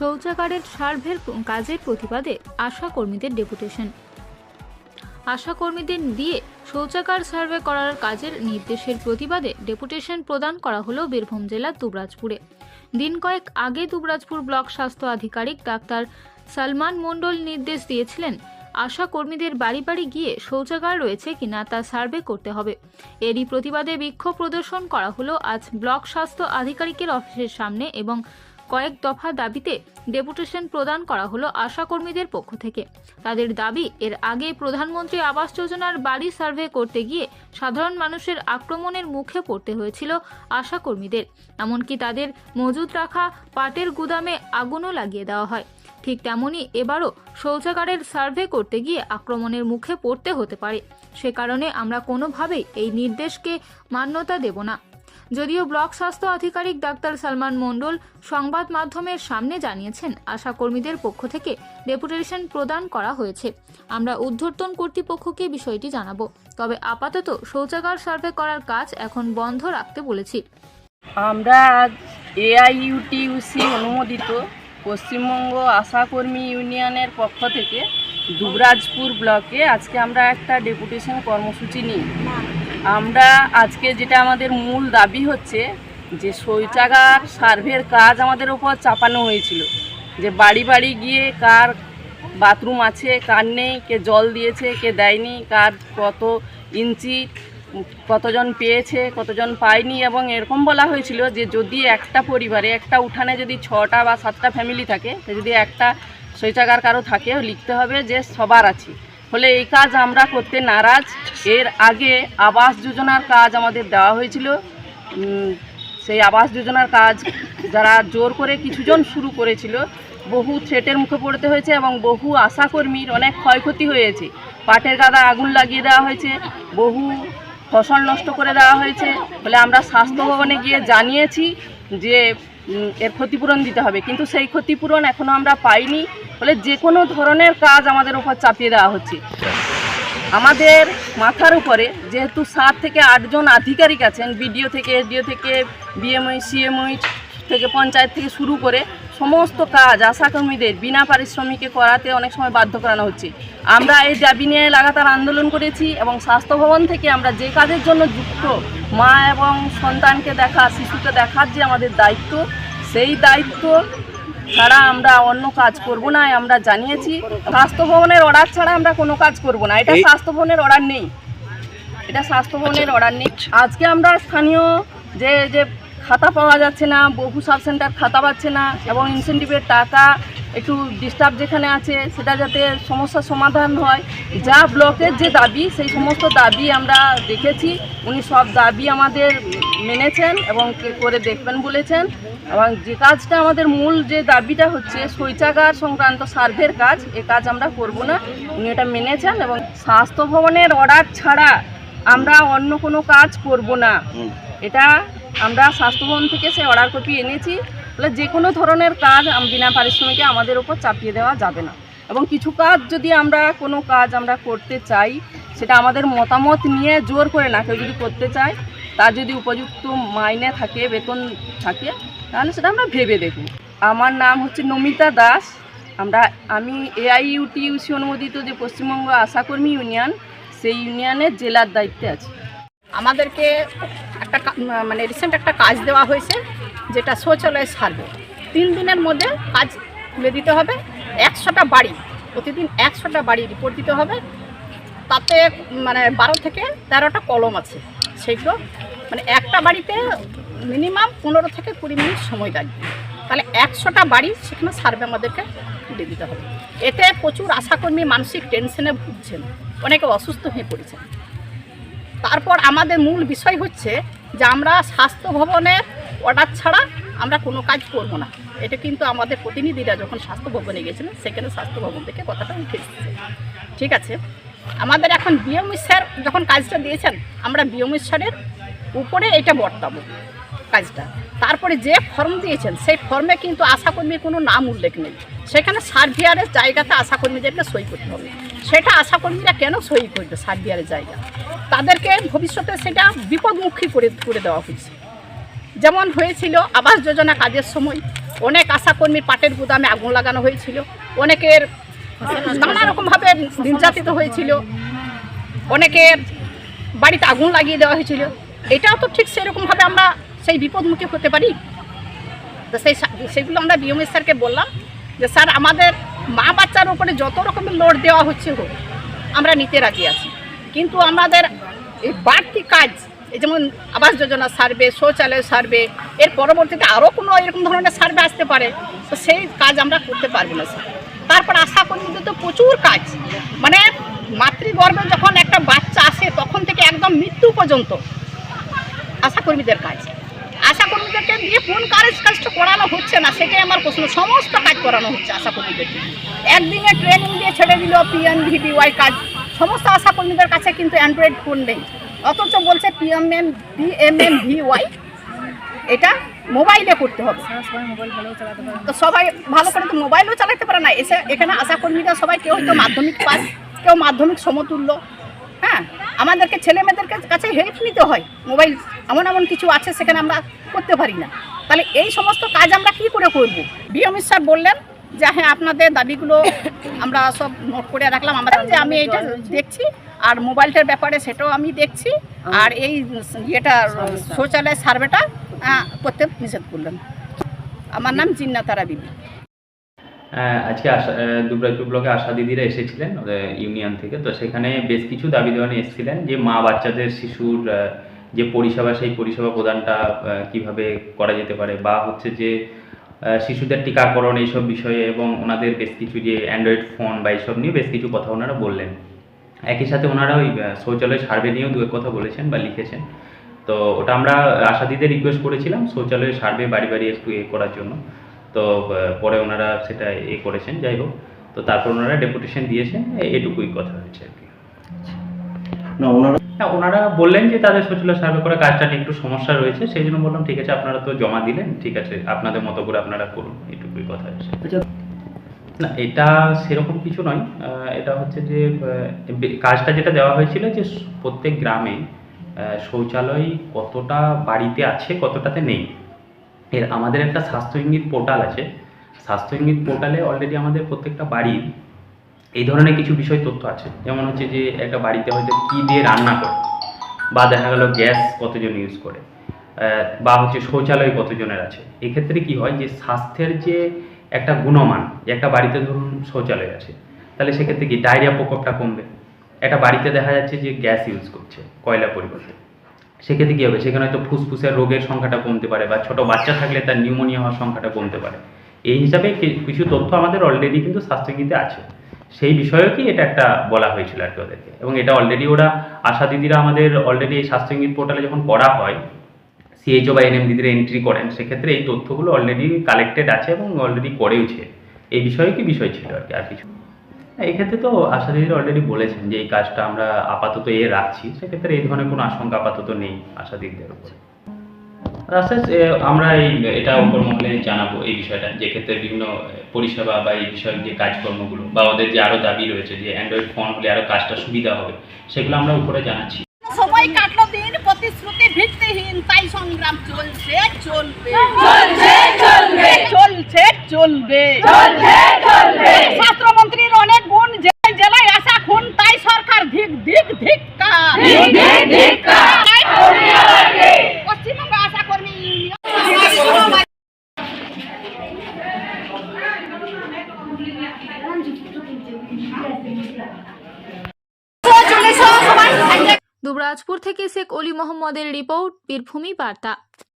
শৌচাগারের সার্ভের কাজের প্রতিবাদে আশা কর্মীদের ডেপুটেশন। আশা কর্মীদের দিয়ে শৌচাগার সার্ভে করার কাজের নির্দেশের প্রতিবাদে ডেপুটেশন প্রদান করা হলো বীরভূম জেলার দুবরাজপুরে। দিন কয়েক আগে দুবরাজপুর ব্লক স্বাস্থ্য আধিকারিক ডাক্তার সালমান মণ্ডল নির্দেশ দিয়েছিলেন আশা কর্মীদের বাড়ি বাড়ি গিয়ে শৌচাগার রয়েছে কিনা তা সার্ভে করতে হবে। এরই প্রতিবাদে বিক্ষোভ প্রদর্শন করা হলো আজ ব্লক স্বাস্থ্য আধিকারিকের অফিসের সামনে এবং কয়েক দফা দাবিতে ডেপুটেশন প্রদান করা হলো আশা কর্মীদের পক্ষ থেকে। তাদের দাবি, এর আগে প্রধানমন্ত্রী আবাস যোজনার বাড়ি সার্ভে করতে গিয়ে সাধারণ মানুষের আক্রমণের মুখে পড়তে হয়েছিল আশা কর্মীদের, এমনকি তাদের মজুদ রাখা পাটের গুদামে আগুনও লাগিয়ে দেওয়া হয়। ঠিক তেমনই এবারও শৌচাগারের সার্ভে করতে গিয়ে আক্রমণের মুখে পড়তে হতে পারে। সে কারণে আমরা কোনোভাবেই এই নির্দেশকে মান্যতা দেব না। যদিও ব্লক স্বাস্থ্য আধিকারিক ডাক্তার সালমান মণ্ডল সংবাদ মাধ্যমের সামনে জানিয়েছেন আশা কর্মীদের পক্ষ থেকে ডেপুটেশন প্রদান করা হয়েছে। আমরা ঊর্ধ্বতন কর্তৃপক্ষকে বিষয়টি জানাবো, তবে আপাতত শৌচাগার সার্ভে করার কাজ এখন বন্ধ রাখতে বলেছি। আমরা আজ এআইইউটিইউসি অনুমোদিত পশ্চিমবঙ্গ আশাকর্মী ইউনিয়নের পক্ষ থেকে দুবরাজপুর ব্লকে আজকে আমরা একটা ডেপুটেশন কর্মসূচি নিই। আমরা আজকে যেটা আমাদের মূল দাবি হচ্ছে যে শৌচাগার সার্ভের কাজ আমাদের ওপর চাপানো হয়েছিল, যে বাড়ি বাড়ি গিয়ে কার বাথরুম আছে কার নেই, কে জল দিয়েছে কে দেয়নি, কার কত ইঞ্চি কতজন পেয়েছে কতজন পায়নি, এবং এরকম বলা হয়েছিল যে যদি একটা পরিবারে একটা উঠানে যদি 6টা বা 7টা ফ্যামিলি থাকে, যদি একটা শৌচাগার কারো থাকে লিখতে হবে যে সবার আছে। ফলে এই কাজ আমরা করতে নারাজ। এর আগে আবাস যোজনার কাজ আমাদের দেওয়া হয়েছিল, সেই আবাস যোজনার কাজ যারা জোর করে কিছুজন শুরু করেছিল বহু থ্রেটের মুখে পড়তে হয়েছে এবং বহু আশাকর্মীর অনেক ক্ষয়ক্ষতি হয়েছে। পাটের গাদা আগুন লাগিয়ে দেওয়া হয়েছে, বহু ফসল নষ্ট করে দেওয়া হয়েছে। ফলে আমরা স্বাস্থ্য ভবনে গিয়ে জানিয়েছি যে এর ক্ষতিপূরণ দিতে হবে, কিন্তু সেই ক্ষতিপূরণ এখনও আমরা পাইনি। ফলে যে কোনো ধরনের কাজ আমাদের উপর চাপিয়ে দেওয়া হচ্ছে। আমাদের মাথার উপরে যেহেতু 7 থেকে 8 জন আধিকারিক আছেন, বিডিও থেকে এসডিও থেকে বিএমওই সিএমওই থেকে পঞ্চায়েত থেকে শুরু করে সমস্ত কাজ আশাকর্মীদের বিনা পারিশ্রমিকে করাতে অনেক সময় বাধ্য করানো হচ্ছে। আমরা এই দাবি নিয়ে লাগাতার আন্দোলন করেছি এবং স্বাস্থ্য ভবন থেকে আমরা যে কাজের জন্য যুক্ত, মা এবং সন্তানকে দেখা, শিশুকে দেখার যে আমাদের দায়িত্ব, সেই দায়িত্ব ছাড়া আমরা অন্য কাজ করব না আমরা জানিয়েছি। স্বাস্থ্য ভবনের অর্ডার ছাড়া আমরা কোনো কাজ করব না। এটা স্বাস্থ্য ভবনের অর্ডার নেই, এটা স্বাস্থ্য ভবনের অর্ডার নেই। আজকে আমরা স্থানীয় যে খাতা পাওয়া যাচ্ছে না, বহু সাব সেন্টার খাতা পাচ্ছে না এবং ইনসেন্টিভের টাকা একটু ডিস্টার্ব যেখানে আছে সেটা যাতে সমস্যার সমাধান হয়, যা ব্লকের যে দাবি সেই সমস্ত দাবি আমরা দেখেছি। উনি সব দাবি আমাদের মেনেছেন এবং করে দেখবেন বলেছেন। এবং যে কাজটা আমাদের মূল যে দাবিটা হচ্ছে শৌচাগার সংক্রান্ত সার্ভের কাজ, এ কাজ আমরা করব না, উনি এটা মেনেছেন। এবং স্বাস্থ্য ভবনের অর্ডার ছাড়া আমরা অন্য কোনো কাজ করব না, এটা আমরা স্বাস্থ্য ভবন থেকে সেই অর্ডার কপি এনেছি। ফলে যে কোনো ধরনের কাজ বিনা পারিশ্রমিকে আমাদের ওপর চাপিয়ে দেওয়া যাবে না। এবং কিছু কাজ যদি আমরা কোনো কাজ আমরা করতে চাই, সেটা আমাদের মতামত নিয়ে জোর করে না, কেউ যদি করতে চায় তার যদি উপযুক্ত মাইনে থাকে, বেতন থাকে, তাহলে সেটা আমরা ভেবে দেখব। আমার নাম হচ্ছে নমিতা দাস। আমি এআইইউটিইউসি অনুমোদিত যে পশ্চিমবঙ্গ আশাকর্মী ইউনিয়ন, সেই ইউনিয়নের জেলার দায়িত্বে আছি। আমাদেরকে একটা রিসেন্ট একটা কাজ দেওয়া হয়েছে, যেটা শৌচালয় সার্ভে 3 দিনের মধ্যে কাজ তুলে দিতে হবে। 100টা বাড়ি, প্রতিদিন 100টা বাড়ি রিপোর্ট দিতে হবে। তাতে 12 থেকে 13টা কলম আছে, সেগুলো একটা বাড়িতে মিনিমাম 15 থেকে 20 মিনিট সময় লাগবে। তাহলে 100টা বাড়ি সেখানে সার্ভে আমাদেরকে তুলে দিতে হবে। এতে প্রচুর আশাকর্মী মানসিক টেনশনে ভুগছেন, অনেকে অসুস্থ হয়ে পড়েছেন। তারপর আমাদের মূল বিষয় হচ্ছে যে আমরা স্বাস্থ্য ভবনের অর্ডার ছাড়া আমরা কোনো কাজ করব না। এটা কিন্তু আমাদের প্রতিনিধিরা যখন স্বাস্থ্য ভবনে গেছিলেন, সেখানে স্বাস্থ্য ভবন থেকে কথাটা উঠে এসেছে। ঠিক আছে, আমাদের এখন বিএমই স্যার যখন কাজটা দিয়েছেন, আমরা বিএমই স্যারের উপরে এটা বর্তাবো কাজটা। তারপরে যে ফর্ম দিয়েছেন সেই ফর্মে কিন্তু আশাকর্মীর কোনো নাম উল্লেখ নেই। সেখানে সার্ভিয়ারের জায়গাতে আশাকর্মীদেরকে সই করতে হবে। সেটা আশাকর্মীরা কেন সই করবে সার্ভিয়ারের জায়গা? তাদেরকে ভবিষ্যতে সেটা বিপদমুখী করে দেওয়া হয়েছে। যেমন হয়েছিল আবাস যোজনা কাজের সময়, অনেক আশাকর্মীর পাটের গুদামে আগুন লাগানো হয়েছিল, অনেকের নানা রকমভাবে নির্যাতিত হয়েছিল, অনেকের বাড়িতে আগুন লাগিয়ে দেওয়া হয়েছিল। এটাও তো ঠিক সেরকমভাবে আমরা সেই বিপদমুখী হতে পারি। তো সেগুলো আমরা বিএমএস স্যারকে বললাম যে স্যার আমাদের মা বাচ্চার উপরে যত রকমের লোড দেওয়া হচ্ছে হোক, আমরা নিতে রাজি আছি, কিন্তু আমাদের এই বাড়তি কাজ, এই যেমন আবাস যোজনা সার্ভে, শৌচালয় সার্ভে, এর পরবর্তীতে আরও কোনো এরকম ধরনের সার্ভে আসতে পারে, তো সেই কাজ আমরা করতে পারবো না স্যার। তারপর আশাকর্মীদের তো প্রচুর কাজ, মানে মাতৃগর্ভে যখন একটা বাচ্চা আসে তখন থেকে একদম মৃত্যু পর্যন্ত আশাকর্মীদের কাজ। আশাকর্মীদেরকে দিয়ে কোন কাজটা করানো হচ্ছে না সেটাই আমার প্রশ্ন। সমস্ত কাজ করানো হচ্ছে আশাকর্মীদেরকে, একদিনে ট্রেনিং দিয়ে ছেড়ে দিল PMVBY কাজ। সমস্ত আশাকর্মীদের কাছে কিন্তু অ্যান্ড্রয়েড ফোন নেই, অথচ বলছে PMVBY এটা মোবাইলে করতে হবে। তো সবাই ভালো করে তো মোবাইলও চালাতে পারে না। এখানে আশাকর্মীরা সবাই কেউ হয়তো মাধ্যমিক পাস, কেউ মাধ্যমিক সমতুল্য। হ্যাঁ, আমাদেরকে ছেলে মেয়েদের কাছে হেল্প নিতে হয়, মোবাইল এমন কিছু আছে সেখানে আমরা করতে পারি না। তাহলে এই সমস্ত কাজ আমরা কি করে করব? বিএমএস স্যার বললেন যে হ্যাঁ আপনাদের দাবিগুলো আমরা সব নোট করে রাখলাম, আমরা যে আমি এইটা দেখছি, আর মোবাইলটার ব্যাপারে সেটাও আমি দেখছি, আর এই ইয়েটা শৌচালয় সার্ভেটা করতে নিষেধ করলেন। আমার নাম জিন্নাতারা বিবি। আজকে দুবরাজপুর ব্লকে আশা দিদিরা এসেছিলেন ওদের ইউনিয়ন থেকে। তো সেখানে বেশ কিছু দাবি দেওয়া নিয়ে এসেছিলেন যে মা বাচ্চাদের শিশুর যে পরিষেবা, সেই পরিষেবা প্রদানটা কিভাবে করা যেতে পারে, বা হচ্ছে যে শিশুদের টিকাকরণ, এইসব বিষয়ে, এবং ওনাদের বেশ কিছু যে অ্যান্ড্রয়েড ফোন বা এইসব নিয়ে বেশ কিছু কথা ওনারা বললেন। একই সাথে ওনারা ওই শৌচালয় সার্ভে নিয়েও দু এক কথা বলেছেন বা লিখেছেন। তো ওটা আমরা আশাদিদের রিকোয়েস্ট করেছিলাম শৌচালয় সার্ভে বাড়ি বাড়ি একটু করার জন্য। তো পরে ওনারা সেটা করেছেন। যাই হোক, তো তারপর ওনারা ডেপুটেশন দিয়েছেন, এটুকুই কথা হয়েছে আর কি। ওনারা বললেন যে তাদের শৌচালয় সার্ভে করার কাজটা নিয়ে একটু সমস্যা রয়েছে, সেই জন্য বললাম ঠিক আছে, আপনারা তো জমা দিলেন, ঠিক আছে আপনাদের মতো করে আপনারা করুন, এটুকুই কথা হয়েছে। না, এটা সেরকম কিছু নয়। এটা হচ্ছে যে কাজটা যেটা দেওয়া হয়েছিল যে প্রত্যেক গ্রামে শৌচালয় কতটা বাড়িতে আছে, কতটাতে নেই, আমাদের একটা স্বাস্থ্য ইঙ্গিত পোর্টাল আছে। স্বাস্থ্য ইঙ্গিত পোর্টালে অলরেডি আমাদের প্রত্যেকটা বাড়ির এই ধরনের কিছু বিষয় তথ্য আছে। যেমন হচ্ছে যে একটা বাড়িতে হয়তো কী দিয়ে রান্না করে, বা দেখা গেল গ্যাস কতজন ইউজ করে, বা হচ্ছে শৌচালয় কতজনের আছে। এক্ষেত্রে কি হয় যে স্বাস্থ্যের যে একটা গুণমান, যে একটা বাড়িতে ধরুন শৌচালয় আছে, তাহলে সেক্ষেত্রে কি ডায়রিয়া প্রকোপটা কমবে। একটা বাড়িতে দেখা যাচ্ছে যে গ্যাস ইউজ করছে কয়লার পরিবর্তে, সেক্ষেত্রে কী হবে, সেখানে হয়তো ফুসফুসের রোগের সংখ্যাটা কমতে পারে, বা ছোটো বাচ্চা থাকলে তার নিউমোনিয়া হওয়ার সংখ্যাটা কমতে পারে। এই হিসাবে কিছু তথ্য আমাদের অলরেডি কিন্তু স্বাস্থ্যগীতে আছে। সেই বিষয়েও কি এটা একটা বলা হয়েছিল আর কি ওদেরকে, এবং এটা অলরেডি ওরা আশা দিদিরা আমাদের অলরেডি এই স্বাস্থ্যগীত পোর্টালে যখন করা হয়, CHO বা NM দিদিরা এন্ট্রি করেন, সেক্ষেত্রে এই তথ্যগুলো অলরেডি কালেক্টেড আছে এবং অলরেডি করেওছে। এই বিষয়ে কি বিষয় ছিল আর কি, আর কিছু। এই ক্ষেত্রে তো আশা দিদিরা অলরেডি বলেছেন যে এই কাজটা আমরা আপাতত রাখছি, সেক্ষেত্রে এই ধরনের কোনো আশঙ্কা আপাতত নেই আশা দিদিদের উপরে। আস্তে আস্তে আমরা এটা উপর মহলে জানাবো এই বিষয়টা, যে ক্ষেত্রে বিভিন্ন পরিষেবা বা এই বিষয়ে যে কাজকর্মগুলো বা ওদের যে আরও দাবি রয়েছে যে অ্যান্ড্রয়েড ফোন হলে আরও কাজটা সুবিধা হবে, সেগুলো আমরা উপরে জানাচ্ছি। সময় কাটলো দিন, প্রতিশ্রুতি ভিত্তিহীন, তাই সংগ্রাম চলছে চলবে চলছে চলবে। ছাত্রমন্ত্রীর অনেক গুণ, যে জেলায় আসা খুন, তাই সরকার ধিক ধিক ধিক্কার। পশ্চিমবঙ্গ আশা কর্মী দুবরাজপুর থেকে শেখ অলি মোহাম্মদের রিপোর্ট, বীরভূমি বার্তা।